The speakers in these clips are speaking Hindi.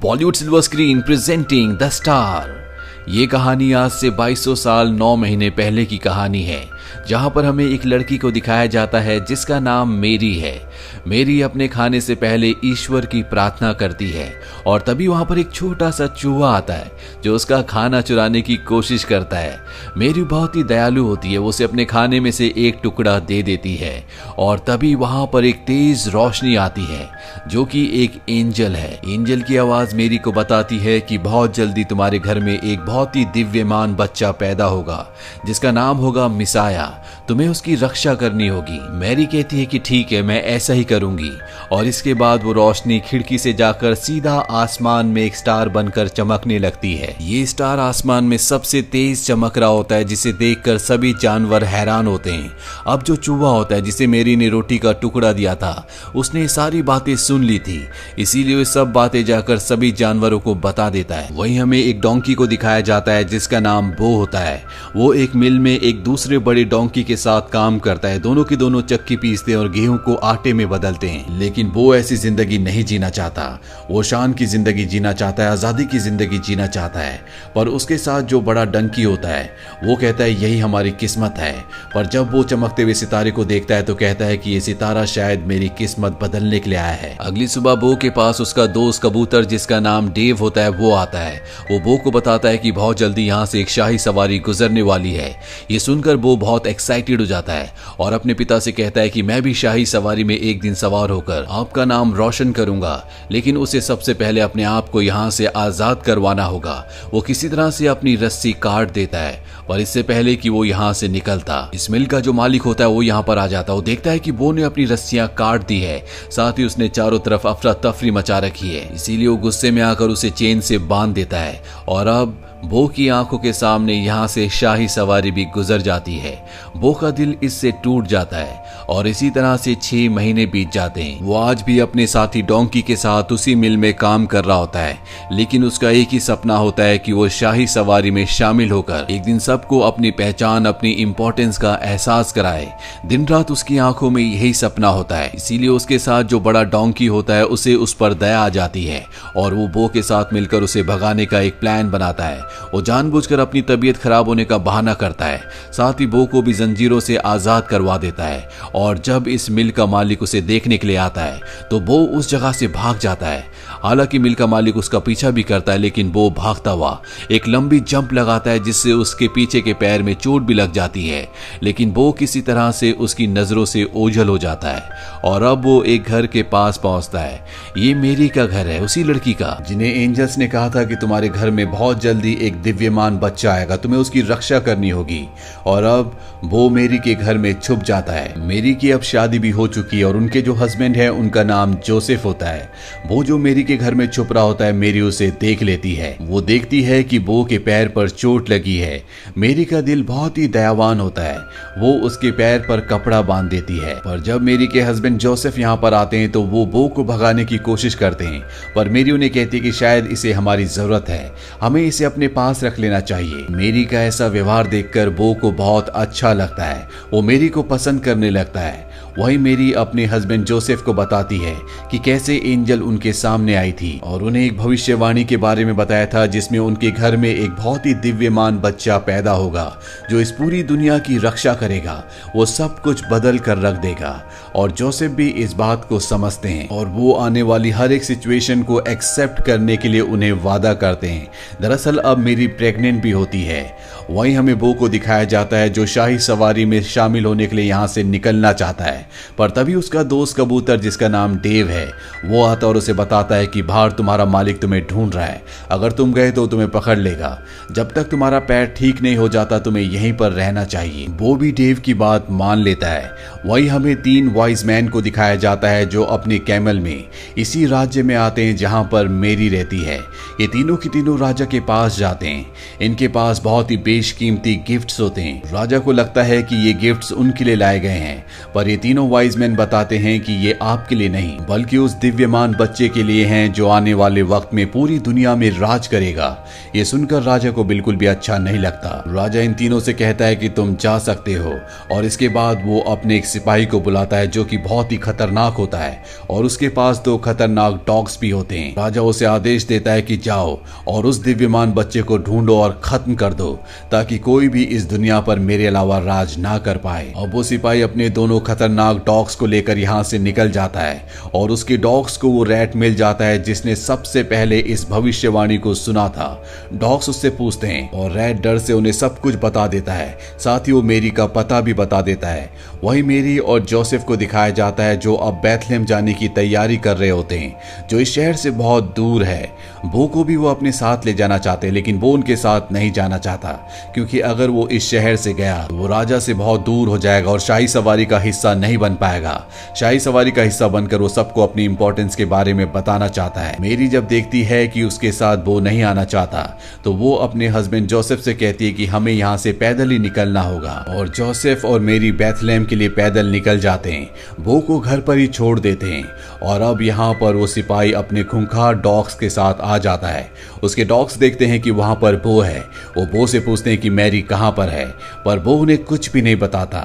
Bollywood silver screen presenting the star. ये कहानी आज से 2200 साल 9 महीने पहले की कहानी है, जहां पर हमें एक लड़की को दिखाया जाता है जिसका नाम मेरी है। मेरी अपने खाने से पहले ईश्वर की प्रार्थना करती है और तभी वहां पर एक छोटा सा चूहा आता है जो उसका खाना चुराने की कोशिश करता है। मेरी बहुत ही दयालु होती है, वो उसे अपने खाने में से एक टुकड़ा दे देती है और तभी वहां पर एक तेज रोशनी आती है जो कि एक एंजल है। एंजल की आवाज मेरी को बताती है कि बहुत जल्दी तुम्हारे घर में एक बहुत ही दिव्यमान बच्चा पैदा होगा जिसका नाम होगा मिसाया। तुम्हें उसकी रक्षा करनी होगी। मैरी कहती है कि ठीक है, मैं ऐसा ही करूंगी। और इसके बाद वो रोशनी खिड़की से जाकर सीधा आसमान में एक स्टार बनकर चमकने लगती है। ये स्टार आसमान में सबसे तेज चमक रहा होता है जिसे देखकर सभी जानवर हैरान होते हैं। अब जो चूहा होता है जिसे मेरी ने रोटी का टुकड़ा दिया था, उसने सारी बातें सुन ली थी, इसीलिए वे सब बातें जाकर सभी जानवरों को बता देता है। वहीं हमें एक डोंकी को दिखाया जाता है जिसका नाम बो होता है। वो एक मिल में एक दूसरे बड़े डोंकी के साथ काम करता है। दोनों की दोनों चक्की पीसते हैं और गेहूं को आटे में बदलते हैं। लेकिन वो ऐसी जिंदगी नहीं जीना चाहता। वो शान की जिंदगी जीना चाहता है, आजादी की जिंदगी जीना चाहता है। पर उसके साथ जो बड़ा डंकी होता है वो कहता है यही हमारी किस्मत है। पर जब वो चमकते हुए सितारे को देखता है तो कहता है कि ये सितारा शायद मेरी किस्मत बदलने के लिए आया है। अगली सुबह बो के पास उसका दोस्त कबूतर जिसका नाम डेव होता है वो आता है। वो बो को बताता है कि बहुत जल्दी यहाँ से एक शाही सवारी गुजरने वाली है। ये सुनकर बो बहुत एक्साइटेड हो जाता है और अपने पिता से कहता है कि मैं भी शाही सवारी में एक दिन सवार होकर आपका नाम रोशन करूंगा, लेकिन उसे सबसे पहले अपने आप को यहाँ से आजाद करवाना होगा। वो किसी तरह से अपनी रस्सी काट देता है पर इससे पहले कि वो यहाँ से निकलता, इस मिल का जो मालिक होता है वो यहाँ पर आ जाता है। वो देखता है कि बो ने अपनी रस्सियां काट दी है, साथ ही उसने चारों तरफ अफरा तफरी मचा रखी है, इसीलिए वो गुस्से में आकर उसे चेन से बांध देता है। और अब बो की आंखों के सामने यहाँ से शाही सवारी भी गुजर जाती है। बो का दिल इससे टूट जाता है और इसी तरह से 6 महीने बीत जाते हैं। वो आज भी अपने साथी डोंकी के साथ उसी मिल में काम कर रहा होता है, लेकिन उसका एक ही सपना होता है कि वो शाही सवारी में शामिल होकर एक दिन सबको अपनी पहचान, अपनी इंपॉर्टेंस का एहसास कराए। दिन रात उसकी आंखों में यही सपना होता है, इसीलिए उसके साथ जो बड़ा डोंकी होता है उसे उस पर दया आ जाती है और वो बो के साथ मिलकर उसे भगाने का एक प्लान बनाता है। वो जानबूझकर अपनी तबीयत खराब होने का बहाना करता है, साथ ही बो को भी जंजीरों से आजाद करवा देता है। और जब इस मिल का मालिक उसे देखने के लिए आता है तो बो उस जगह से भाग जाता है। हालांकि मिल का मालिक उसका पीछा भी करता है, लेकिन बो भागता हुआ एक लंबी जंप लगाता है जिससे उसके पीछे के पैर में चोट भी लग जाती है। लेकिन बो किसी तरह से उसकी नजरों से ओझल हो जाता है और अब वो एक घर के पास पहुंचता है। ये मेरी का घर है, उसी लड़की का जिन्हें एंजल्स ने कहा था कि तुम्हारे घर में बहुत जल्दी एक दिव्यमान बच्चा आएगा, तुम्हें उसकी रक्षा करनी होगी। और अब वो मेरी के घर में छुप जाता है। मेरी की अब शादी भी हो चुकी है और उनके जो हस्बैंड है उनका नाम जोसेफ होता है। वो जो मेरी के घर में छुप रहा होता है, मेरी उसे देख लेती है। वो देखती है कि बो के पैर पर चोट लगी है। मेरी का दिल बहुत ही दयावान होता है, वो उसके पैर पर कपड़ा बांध देती है। पर जब मेरी के हस्बैंड जोसेफ यहाँ पर आते हैं तो वो बो को भगाने की कोशिश करते हैं, पर मेरी उन्हें कहती है कि शायद इसे हमारी जरूरत है, हमें इसे अपने पास रख लेना चाहिए। मेरी का ऐसा व्यवहार देखकर बो को बहुत अच्छा लगता है, वो मेरी को पसंद करने लगता है। वही मेरी अपने हस्बैंड जोसेफ को बताती है कि कैसे एंजल उनके सामने आई थी और उन्हें एक भविष्यवाणी के बारे में बताया था जिसमें उनके घर में एक बहुत ही दिव्यमान बच्चा पैदा होगा जो इस पूरी दुनिया की रक्षा करेगा, वो सब कुछ बदल कर रख देगा। और जोसेफ भी इस बात को समझते हैं और वो आने वाली हर एक सिचुएशन को एक्सेप्ट करने के लिए उन्हें वादा करते हैं। दरअसल अब मेरी प्रेग्नेंट भी होती है। वहीं हमें बो को दिखाया जाता है जो शाही सवारी में शामिल होने के लिए यहाँ से निकलना चाहता है, पर तभी उसका दोस्त कबूतर जिसका नाम डेव है वो आता और उसे बताता है कि बाहर तुम्हारा मालिक तुम्हें ढूंढ रहा है, अगर तुम गए तो तुम्हें पकड़ लेगा, जब तक तुम्हारा पैर ठीक नहीं हो जाता तुम्हें यहीं पर रहना चाहिए। वो भी डेव की बात मान लेता है। वहीं हमें 3 वाइज मैन को दिखाया जाता है जो अपने कैमल में इसी राज्य में आते हैं जहां पर मेरी रहती है। ये तीनों की तीनों राजा के पास जाते हैं। इनके पास बहुत ही बेशकीमती गिफ्ट्स होते हैं। राजा को लगता है कि ये गिफ्ट्स उनके लिए लाए गए हैं, पर ये तीनों तीनों वाइज मैन बताते हैं कि ये आपके लिए नहीं बल्कि उस दिव्यमान बच्चे के लिए हैं जो आने वाले वक्त में पूरी दुनिया में राज करेगा। ये सुनकर राजा को बिल्कुल भी अच्छा नहीं लगता। राजा इन तीनों से कहता है कि तुम जा सकते हो, और इसके बाद वो अपने एक सिपाही को बुलाता है जो कि बहुत ही खतरनाक होता है और उसके पास 2 खतरनाक डॉग्स भी होते हैं। राजा उसे आदेश देता है कि जाओ और उस दिव्यमान बच्चे को ढूंढो और खत्म कर दो ताकि कोई भी इस दुनिया पर मेरे अलावा राज ना कर पाए। अब वो सिपाही अपने दोनों खतरनाक डॉग्स को लेकर यहाँ से निकल जाता है और उसके डॉग्स को वो रैट मिल जाता है जिसने सबसे पहले इस भविष्यवाणी को सुना था। डॉग्स उससे पूछते हैं और रैट डर से उन्हें सब कुछ बता देता है, साथ ही वो मेरी का पता भी बता देता है। वही मेरी और जोसेफ को दिखाया जाता है जो अब बैथलेहम जाने की तैयारी कर रहे होते हैं जो इस शहर से बहुत दूर है। बो को भी वो अपने साथ ले जाना चाहते हैं लेकिन वो उनके साथ नहीं जाना चाहता क्योंकि अगर वो इस शहर से गया तो वो राजा से बहुत दूर हो जाएगा और शाही सवारी का हिस्सा नहीं बन पाएगा। शाही सवारी का हिस्सा बनकर वो सबको अपनी इंपॉर्टेंस के बारे में बताना चाहता है। मेरी जब देखती है कि उसके साथ वो नहीं आना चाहता तो वो अपने हस्बैंड जोसेफ से कहती है कि हमें यहाँ से पैदल ही निकलना होगा और जोसेफ और मेरी बैथलेहम के लिए पैदल निकल जाते हैं। बो को घर पर ही छोड़ देते हैं और अब यहाँ पर वो सिपाही अपने खूंखार डॉग्स के साथ आ जाता है। उसके डॉग्स देखते हैं कि वहां पर बो है। वो बो से पूछते हैं कि मैरी कहां पर है, पर बो उन्हें कुछ भी नहीं बताता।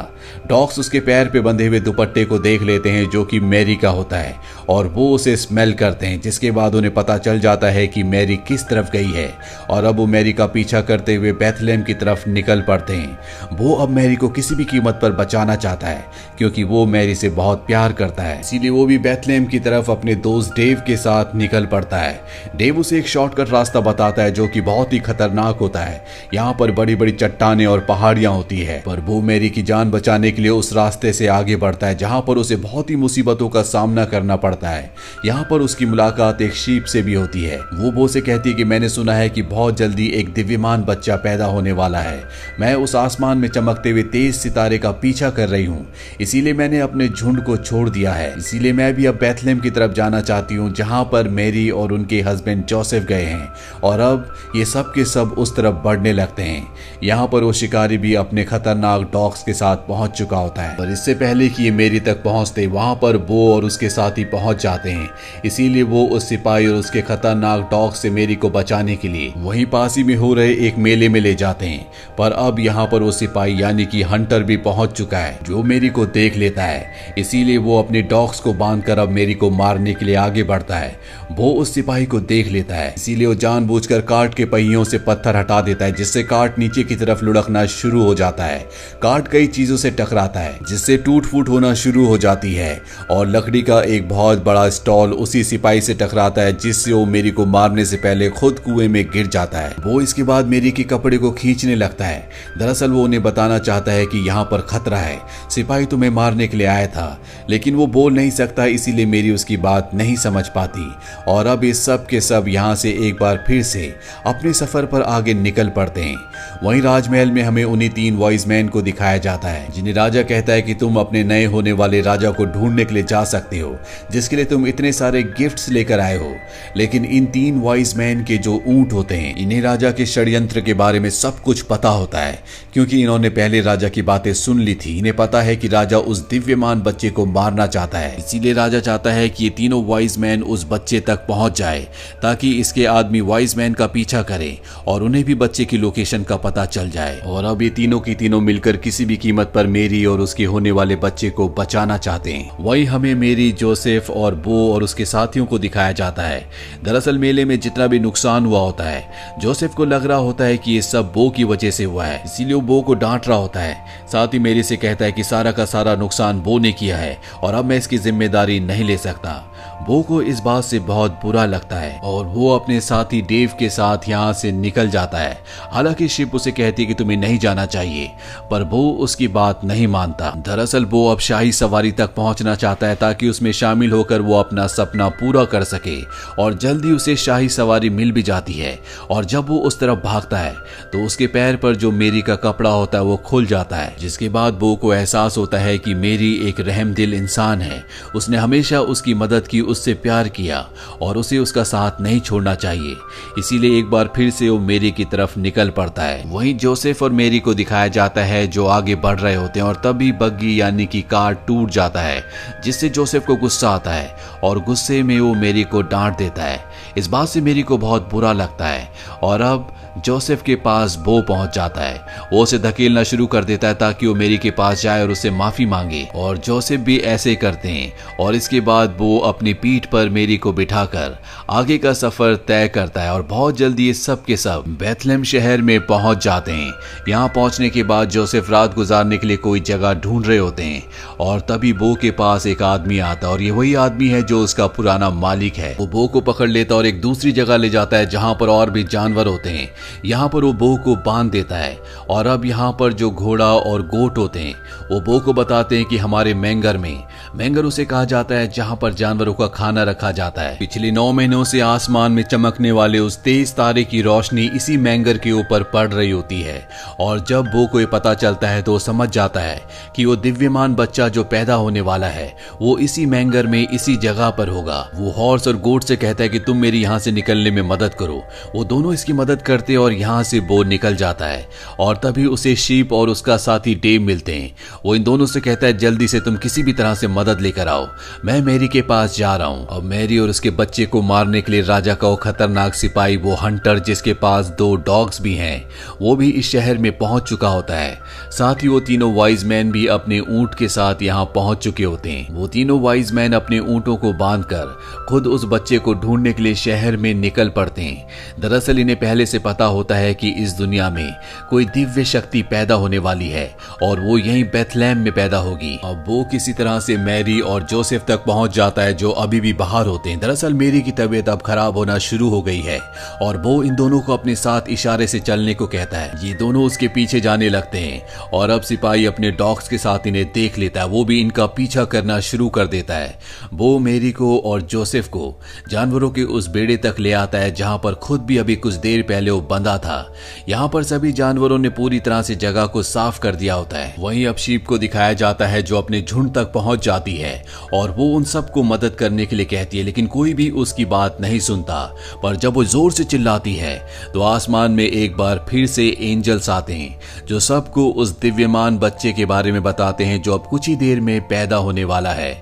डॉग्स उसके पैर पे बंधे हुए दुपट्टे को देख लेते हैं जो कि मैरी का होता है और वो उसे स्मेल करते हैं, जिसके बाद उन्हें पता चल जाता है कि मैरी किस तरफ गई है और अब वो मैरी का पीछा करते हुए बैथलेहम की तरफ निकल पड़ते हैं। वो अब मैरी को किसी भी कीमत पर बचाना चाहता है क्योंकि वो मैरी से बहुत प्यार करता है, इसीलिए वो भी बैथलेहम की तरफ अपने दोस्त डेव के साथ निकल पड़ता है। डेव उसे एक शॉर्टकट रास्ता बताता है जो कि बहुत ही खतरनाक होता है। यहाँ पर बड़ी बड़ी चट्टानें और पहाड़ियां होती है, पर वो मैरी की जान बचाने के लिए उस रास्ते से आगे बढ़ता है जहाँ पर उसे बहुत ही मुसीबतों का सामना करना पड़ता है। यहाँ पर उसकी मुलाकात एक शीप से भी होती है। वो बो से कहती है कि मैंने सुना है कि बहुत जल्दी एक दिव्यमान बच्चा पैदा होने वाला है। मैं उस आसमान में चमकते हुए तेज सितारे का पीछा कर रही हूँ, इसीलिए मैंने अपने झुंड को छोड़ दिया है। इसीलिए मैं भी अब बैथलेहम की तरफ जाना चाहती हूँ जहाँ पर मैरी और उनके हस्बैंड जोसेफ गए हैं और अब ये सब के सब उस तरफ बढ़ने लगते हैं। यहाँ पर वो शिकारी भी अपने खतरनाक डॉग्स के साथ पहुंच चुका होता है, पर इससे पहले कि ये मेरी तक पहुंचते वहां पर बो और उसके साथी पहुंच जाते हैं। इसीलिए वो उस सिपाही और उसके खतरनाक डॉग से मेरी को बचाने के लिए वहीं पास ही में हो रहे एक मेले में ले जाते हैं, पर अब यहाँ पर वो सिपाही यानी कि हंटर भी पहुंच चुका है जो मेरी को देख लेता है। इसीलिए वो अपने डॉग्स को बांधकर अब मेरी को मारने के लिए आगे बढ़ता है। वो उस सिपाही को देख लेता है, इसीलिए वो जानबूझकर कार्ट के पहियों से पत्थर हटा देता है जिससे कार्ट नीचे की तरफ लुढ़कना शुरू हो जाता है। कार्ट कई चीजों से टकराता है जिससे टूट फूट होना शुरू हो जाती है और लकड़ी का एक बहुत बड़ा स्टॉल उसी सिपाही से टकराता है जिससे वो मेरी को मारने से पहले खुद कुएं में गिर जाता है। वो इसके बाद मेरी के कपड़े को खींचने लगता है। दरअसल वो उन्हें बताना चाहता है कि यहाँ पर खतरा है, सिपाही तुम्हें मारने के लिए आया था, लेकिन वो बोल नहीं सकता, इसीलिए मेरी उसकी बात नहीं समझ पाती। और अब इस सब के सब यहाँ से एक बार फिर से अपने सफर पर आगे निकल पड़ते हैं। वहीं राजमहल में हमें उन्हीं 3 वॉइस मैन को दिखाया जाता है जिन्हें राजा कहता है कि तुम अपने नए होने वाले राजा को ढूंढने के लिए जा सकते हो, जिसके लिए तुम इतने सारे गिफ्ट्स लेकर आए हो। लेकिन इन 3 वॉइस मैन के जो ऊंट होते हैं, इन्हें राजा के षड्यंत्र के बारे में सब कुछ पता होता है क्योंकि इन्होंने पहले राजा की बातें सुन ली थी। इन्हें पता है कि राजा उस दिव्यमान बच्चे को मारना चाहता है, इसीलिए राजा चाहता है कि ये तीनों वॉइस मैन उस बच्चे तक पहुंच जाए ताकि इसके आदमी वॉइस मैन का पीछा करें और उन्हें भी बच्चे की लोकेशन का पता चल जाए। और अब ये तीनों की तीनों मिलकर किसी भी कीमत पर मेरी और उसके होने वाले बच्चे को बचाना चाहते हैं। वही हमें मेरी, जोसेफ और बो और उसके साथियों को दिखाया जाता है। दरअसल मेले में जितना भी नुकसान हुआ होता है, जोसेफ को लग रहा होता है कि ये सब बो की वजह से हुआ है, इसीलिए वो बो को डांट रहा होता है। साथ ही मेरी से कहता है कि सारा का सारा नुकसान बो ने किया है और अब मैं इसकी जिम्मेदारी नहीं ले सकता। बो को इस बात से बहुत बुरा लगता है और वो अपने साथी डेव के साथ यहाँ से निकल जाता है। हालांकि शिप उसे कहती है कि तुम्हें नहीं जाना चाहिए, पर बो उसकी बात नहीं मानता। दरअसल बो अब शाही सवारी तक पहुंचना चाहता है ताकि उसमें शामिल होकर वो अपना सपना पूरा कर सके और जल्दी उसे शाही सवारी मिल भी जाती है। और जब वो उस तरफ भागता है तो उसके पैर पर जो मेरी का कपड़ा होता है वो खुल जाता है, जिसके बाद बो को एहसास होता है कि मेरी एक रहमदिल इंसान है, उसने हमेशा उसकी मदद कि उससे प्यार किया और उसे उसका साथ नहीं छोड़ना चाहिए। इसीलिए एक बार फिर से वो मेरी की तरफ निकल पड़ता है। वहीं जोसेफ और मेरी को दिखाया जाता है जो आगे बढ़ रहे होते हैं और तभी बग्गी यानी कि कार टूट जाता है, जिससे जोसेफ को गुस्सा आता है और गुस्से में वो मेरी को डांट देता है। इस बात से मेरी को बहुत बुरा लगता है और अब जोसेफ के पास बो पहुंच जाता है। वो उसे धकेलना शुरू कर देता है ताकि वो मेरी के पास जाए और उससे माफी मांगे और जोसेफ भी ऐसे करते हैं और इसके बाद वो अपनी पीठ पर मेरी को बिठाकर आगे का सफर तय करता है और बहुत जल्दी ये सब के सब बेथलेहम शहर में पहुंच जाते हैं। यहाँ पहुंचने के बाद जोसेफ रात गुजारने के लिए कोई जगह ढूंढ रहे होते हैं और तभी बो के पास एक आदमी आता है और ये वही आदमी है जो उसका पुराना मालिक है। वो बो को पकड़ लेता है और एक दूसरी जगह ले जाता है जहां पर और भी जानवर होते हैं। यहाँ पर वो बो को बांध देता है और अब यहाँ पर जो घोड़ा और गोट होते हैं वो बो को बताते हैं कि हमारे मैंगर उसे कहा जाता है जहां पर जानवरों का खाना रखा जाता है। पिछले 9 महीनों से आसमान में चमकने वाले उस तेज तारे की रोशनी इसी मैंगर के ऊपर पड़ रही होती है और जब बो को ये पता चलता है तो समझ जाता है कि वो दिव्यमान बच्चा जो पैदा होने वाला है वो इसी मैंगर में इसी जगह पर होगा। वो हॉर्स और गोट से कहता है कि तुम मेरी यहाँ से निकलने में मदद करो। वो दोनों इसकी मदद करते और यहाँ से बो निकल जाता है और तभी उसे शीप और उसका साथी डेव मिलते हैं। वो इन दोनों से कहता है जल्दी से तुम किसी भी तरह से मदद लेकर आओ, मैं मैरी के पास जा रहा हूँ। अब मैरी और उसके बच्चे को मारने के लिए राजा का वो खतरनाक सिपाही वो हंटर जिसके पास 2 डॉग्स भी हैं वो भी इस शहर में पहुंच चुका होता है। साथ ही वो तीनों वाइज मैन भी अपने ऊंट के साथ यहाँ पहुंच चुके होते हैं। वो तीनों वाइज मैन अपने ऊंटों को बांधकर खुद उस बच्चे को ढूंढने के लिए शहर में निकल पड़ते हैं। दरअसल इन्हें पहले से पता होता है कि इस दुनिया में कोई दिव्य शक्ति पैदा होने वाली है और वो यहीं बेथलेहम में पैदा होगी। अब वो किसी तरह से मैरी और जोसेफ तक पहुंच जाता है जो अभी भी बाहर होते हैं। दरअसल मेरी की तबीयत अब खराब होना शुरू हो गई है और वो इन दोनों को अपने साथ इशारे से चलने को कहता है। ये दोनों उसके पीछे जाने लगते हैं और अब सिपाही अपने डॉग्स के साथ इन्हें देख लेता है, वो भी इनका पीछा करना शुरू कर देता है। वो मेरी को और जोसेफ को जानवरों के उस बेड़े तक ले आता है जहां पर खुद भी अभी कुछ देर पहले वो बंधा था। यहाँ पर सभी जानवरों ने पूरी तरह से जगह को साफ कर दिया होता है। वहीं अब शीप को दिखाया जाता है जो अपने झुंड तक पहुंच जाती है और वो उन सबको मदद करने के लिए कहती है, लेकिन कोई भी उसकी बात नहीं सुनता। पर जब वो जोर से चिल्लाती है तो आसमान में एक बार फिर से एंजल्स आते हैं जो सबको उस दिव्यमान बच्चे के बारे में बताते हैं जो अब कुछ ही देर में पैदा होने वाला है।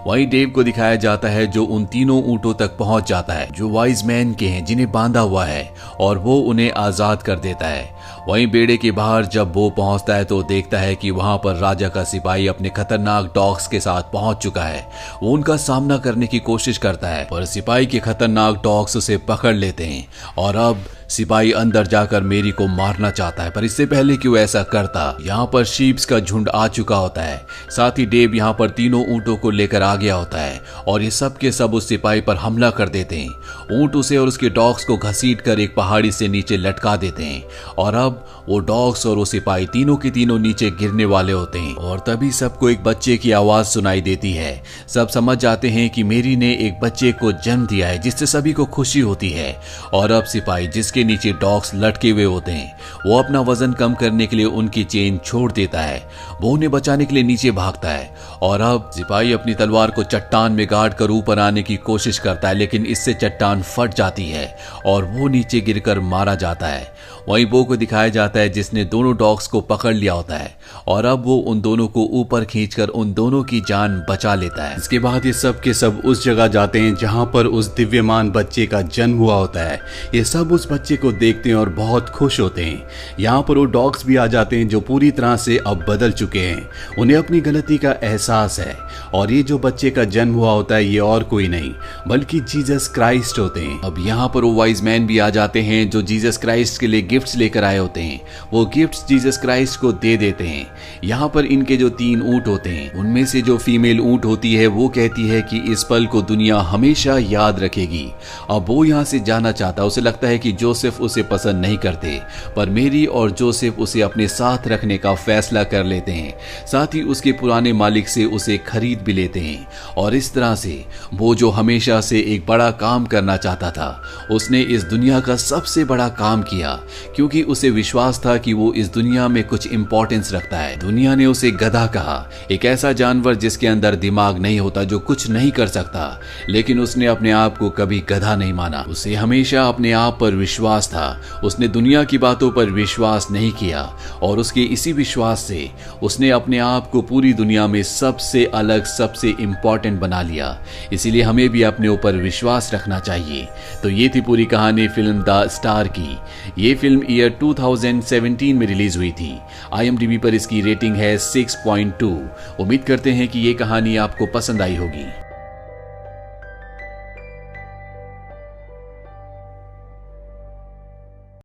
वहीं डेव को दिखाया जाता है जो उन तीनों ऊंटों तक पहुंच जाता है जो वाइज मैन के हैं जिन्हें बांधा हुआ है और वो उन्हें आजाद कर देता है। वहीं बेड़े के बाहर जब वो पहुंचता है तो देखता है कि वहां पर राजा का सिपाही अपने खतरनाक डॉग्स के साथ पहुंच चुका है। वो उनका सामना करने की कोशिश करता है पर सिपाही के खतरनाक डॉग्स उसे पकड़ लेते हैं और अब सिपाही अंदर जाकर मेरी को मारना चाहता है। पर इससे पहले कि वो ऐसा करता यहाँ पर शीप्स का झुंड आ चुका होता है। साथ ही डेव यहाँ पर तीनों ऊंटों को लेकर आ गया होता है और ये सब के सब उस सिपाही पर हमला कर देते हैं। ऊंट उसे और उसके डॉग्स को घसीट कर एक पहाड़ी से नीचे लटका देते हैं और अब वो डॉग्स और वो सिपाही तीनों के तीनों नीचे गिरने वाले होते हैं और तभी सबको एक बच्चे की आवाज सुनाई देती है। सब समझ जाते हैं कि मेरी ने एक बच्चे को जन्म दिया है जिससे सभी को खुशी होती है और अब सिपाही जिसके नीचे डॉग्स लटके हुए होते हैं वो अपना वजन कम करने के लिए उनकी चेन छोड़ देता है। वो उन्हें बचाने के लिए नीचे भागता है और अब सिपाही अपनी तलवार को चट्टान में गाड़ कर ऊपर आने की कोशिश करता है, लेकिन इससे चट्टान फट जाती है और वो नीचे गिरकर मारा जाता है। वहीं बो को दिखाया जाता है जिसने दोनों डॉग्स को पकड़ लिया होता है और अब वो उन दोनों को ऊपर खींचकर उन दोनों की जान बचा लेता है। इसके बाद ये सब के सब उस जगह जाते हैं जहां पर उस दिव्यमान बच्चे का जन्म हुआ होता है। ये सब उस बच्चे को देखते हैं और बहुत खुश होते हैं। यहाँ पर वो डॉग्स भी आ जाते हैं जो पूरी तरह से अब बदल चुके हैं। उन्हें अपनी गलती का एहसास है और ये जो बच्चे का जन्म हुआ होता है ये और कोई नहीं बल्कि जीसस क्राइस्ट होते हैं। अब यहाँ पर वो वाइज मैन भी आ जाते हैं जो जीसस क्राइस्ट के लिए गिफ्ट्स लेकर आए होते हैं। वो गिफ्ट्स जीसस क्राइस्ट को दे देते हैं। यहाँ पर इनके जो 3 ऊंट होते हैं उनमें से जो फीमेल ऊंट होती है वो कहती है कि इस पल को दुनिया हमेशा याद रखेगी। अब वो यहाँ से जाना चाहता है। उसे लगता है कि जो जोसेफ उसे पसंद नहीं करते, पर मेरी और जोसेफ उसे अपने साथ रखने का फैसला कर लेते हैं। साथ ही उसके पुराने मालिक से उसे खरीद भी लेते हैं और इस तरह से वो जो हमेशा से एक बड़ा काम करना चाहता था, उसने इस दुनिया का सबसे बड़ा काम किया, क्योंकि उसे विश्वास था कि वो इस दुनिया में कुछ इंपॉर्टेंस रखता है। दुनिया ने उसे गधा कहा, एक ऐसा जानवर जिसके अंदर दिमाग नहीं होता, जो कुछ नहीं कर सकता, लेकिन उसने अपने आप को कभी गधा नहीं माना। उसे हमेशा अपने आप पर विश्वास था। उसने दुनिया की बातों पर विश्वास नहीं किया और उसके इसी विश्वास से उसने अपने आप को पूरी दुनिया में सबसे अलग, सबसे इंपॉर्टेंट बना लिया। इसीलिए हमें भी अपने ऊपर विश्वास रखना चाहिए। तो ये थी पूरी कहानी फिल्म द स्टार की। ये फिल्म ईयर 2017 में रिलीज हुई थी। IMDb पर इसकी रेटिंग है 6.2। उम्मीद करते हैं कि ये कहानी आपको पसंद आई होगी।